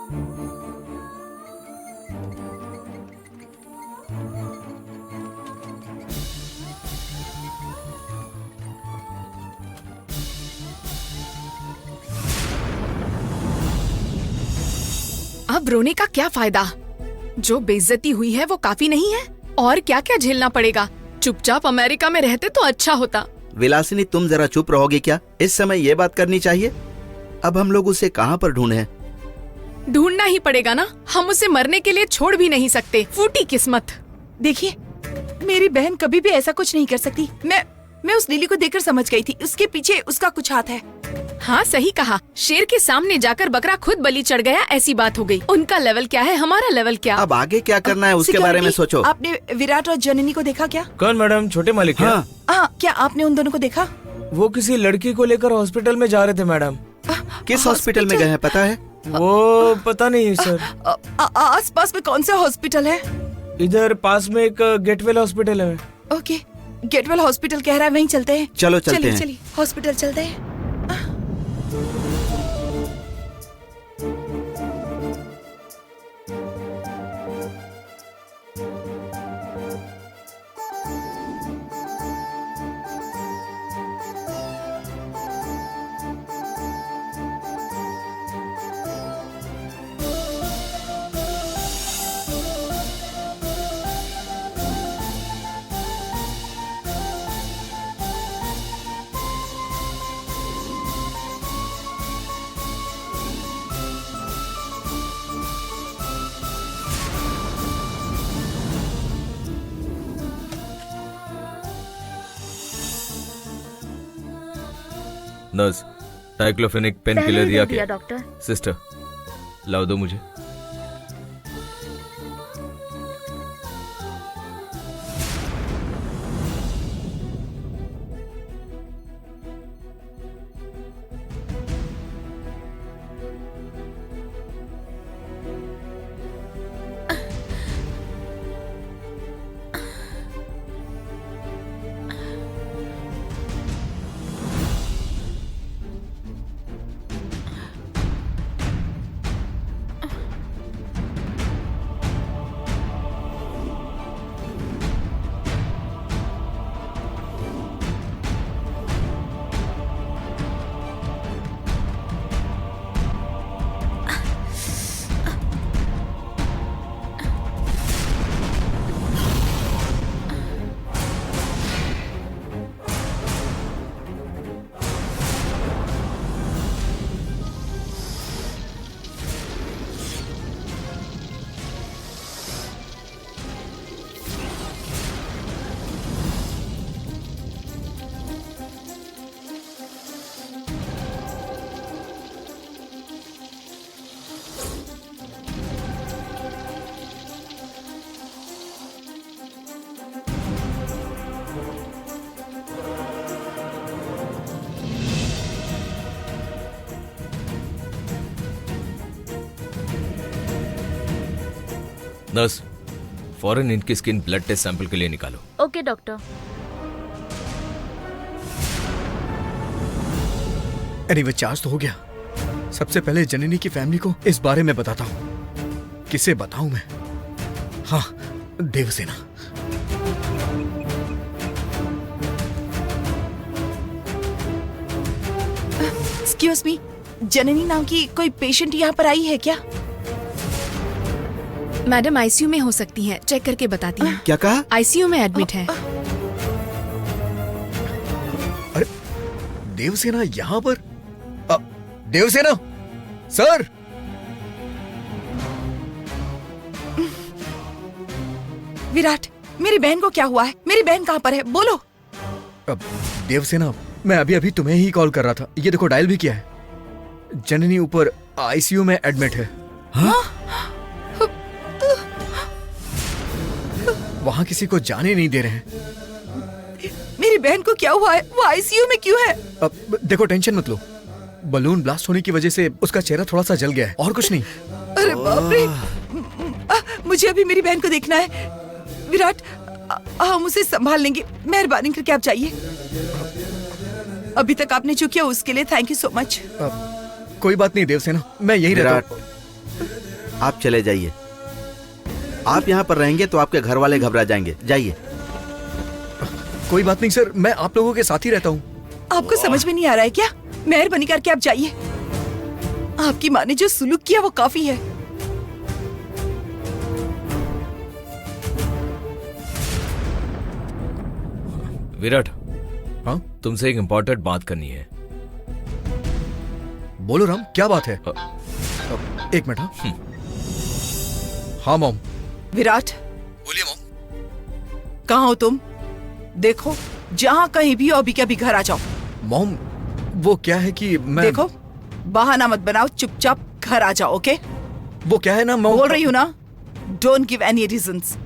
अब रोने का क्या फायदा? जो बेइज्जती हुई है वो काफी नहीं है? और क्या क्या झेलना पड़ेगा? चुपचाप अमेरिका में रहते तो अच्छा होता। विलासिनी, तुम जरा चुप रहोगी क्या? इस समय ये बात करनी चाहिए? अब हम लोग उसे कहाँ पर ढूंढें? ढूंढना ही पड़ेगा ना, हम उसे मरने के लिए छोड़ भी नहीं सकते। फूटी किस्मत। देखिए, मेरी बहन कभी भी ऐसा कुछ नहीं कर सकती। मैं उस नीली को देखकर समझ गई थी, उसके पीछे उसका कुछ हाथ है। हाँ सही कहा, शेर के सामने जाकर बकरा खुद बलि चढ़ गया, ऐसी बात हो गई। उनका लेवल क्या है, हमारा लेवल क्या? अब आगे क्या करना है उसके बारे में सोचो। आपने विराट और जननी को देखा क्या? कौन मैडम? छोटे मालिक क्या? हाँ। क्या आपने उन दोनों को देखा? वो किसी लड़की को लेकर हॉस्पिटल में जा रहे थे मैडम। किस हॉस्पिटल में गए हैं पता है? वो पता नहीं सर। आस पास में कौन सा हॉस्पिटल है? इधर पास में एक गेटवेल हॉस्पिटल है। ओके, गेटवेल हॉस्पिटल कह रहा है, वहीं चलते हैं। चलो चलते हैं। चलिए हॉस्पिटल चलते हैं। नर्स, डाइक्लोफेनिक पेन किलर दिया क्या? डॉक्टर। सिस्टर, लाओ दो मुझे। नर्स, फौरन इनकी स्किन ब्लड टेस्ट सैंपल के लिए निकालो। Okay doctor. एनीवे, चार्ज तो हो गया। सबसे पहले जननी की फैमिली को इस बारे में बताता हूँ। किसे बताऊं मैं? हाँ, देवसेना। एक्सक्यूज मी, जननी नाम की कोई पेशेंट यहाँ पर आई है क्या? मैडम आईसीयू में हो सकती हैं, चेक करके बताती हूँ। क्या कहा? आईसीयू में एडमिट है। अरे, देवसेना यहाँ पर? देवसेना सर! विराट, मेरी बहन को क्या हुआ है? मेरी बहन कहाँ पर है? बोलो। देवसेना, मैं अभी अभी तुम्हें ही कॉल कर रहा था। ये देखो, डायल भी किया है। जननी ऊपर आईसीयू में एडमिट है। हाँ? वहाँ किसी को जाने नहीं दे रहे हैं। मेरी बहन को क्या हुआ है? वो आईसीयू में क्यों है? देखो, टेंशन मत लो। बलून ब्लास्ट होने की वजह से उसका चेहरा थोड़ा सा जल गया है, और कुछ नहीं। अरे बाप रे, मुझे अभी मेरी बहन को देखना है। विराट, हम उसे संभाल लेंगे। मेहरबानी करके आप जाइए। अभी तक आपने जो किया उसके लिए थैंक यू सो मच। कोई बात नहीं देवसेना, मैं यही रहता हूँ। आप चले जाइए। आप यहाँ पर रहेंगे तो आपके घर वाले घबरा जाएंगे। जाइए। कोई बात नहीं सर, मैं आप लोगों के साथ ही रहता हूँ। आपको समझ में नहीं आ रहा है क्या? मेहरबानी करके आप जाइए। आपकी माँ ने जो सुलूक किया वो काफी है। विराट, हाँ तुमसे एक इम्पोर्टेंट बात करनी है। बोलो राम, क्या बात है? एक मिनट। हाँ हाँ मॉम। विराट, बोलिए मॉम। कहाँ हो तुम? देखो, जहाँ कहीं भी हो अभी के अभी घर आ जाओ। मॉम वो क्या है कि मैं देखो, बहाना मत बनाओ, चुपचाप घर आ जाओ। ओके? वो क्या है ना मॉम, बोल रही हूँ ना, डोंट गिव एनी रीजंस।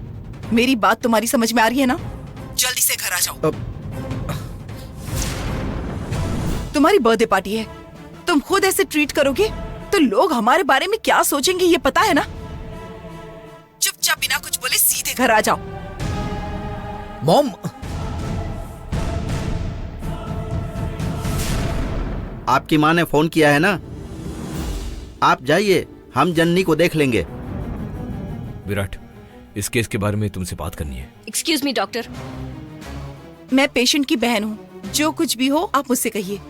मेरी बात तुम्हारी समझ में आ रही है ना? जल्दी से घर आ जाओ। तुम्हारी बर्थडे पार्टी है, तुम खुद ऐसे ट्रीट करोगे तो लोग हमारे बारे में क्या सोचेंगे ये पता है ना? चुपचाप बिना कुछ बोले सीधे घर आ जाओ। मॉम। आपकी माँ ने फोन किया है ना, आप जाइए, हम जननी को देख लेंगे। विराट, इस केस के बारे में तुमसे बात करनी है। Excuse me doctor. मैं पेशेंट की बहन हूँ, जो कुछ भी हो आप मुझसे कहिए।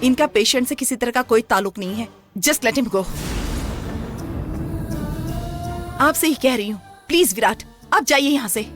इनका पेशेंट से किसी तरह का कोई ताल्लुक नहीं है। Just let him go. आपसे ही कह रही हूँ, प्लीज विराट, आप जाइए यहाँ से।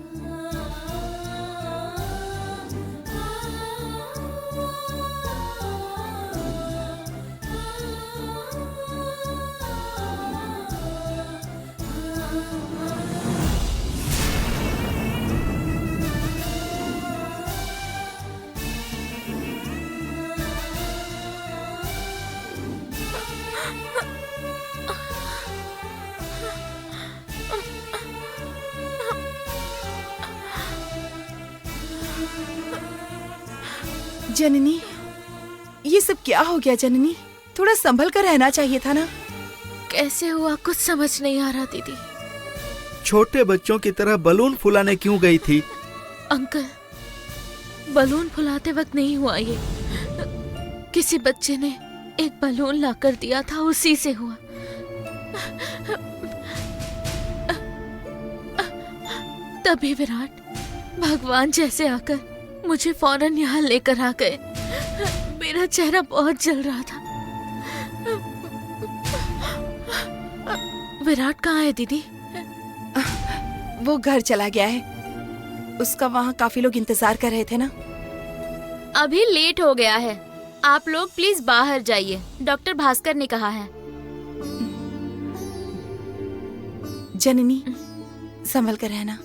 जननी, ये सब क्या हो गया जननी? थोड़ा संभल कर रहना चाहिए था ना। कैसे हुआ कुछ समझ नहीं आ रहा दीदी। छोटे बच्चों की तरह बलून फुलाने क्यों गई थी? अंकल, बलून फुलाते वक्त नहीं हुआ ये। किसी बच्चे ने एक बलून लाकर दिया था, उसी से हुआ। तभी विराट भगवान जैसे आकर मुझे फौरन यहाँ लेकर आ गए। मेरा चेहरा बहुत जल रहा था। विराट कहाँ है दीदी? वो घर चला गया है। उसका वहाँ काफी लोग इंतजार कर रहे थे ना। अभी लेट हो गया है, आप लोग प्लीज बाहर जाइए, डॉक्टर भास्कर ने कहा है। जननी, संभल कर रहना।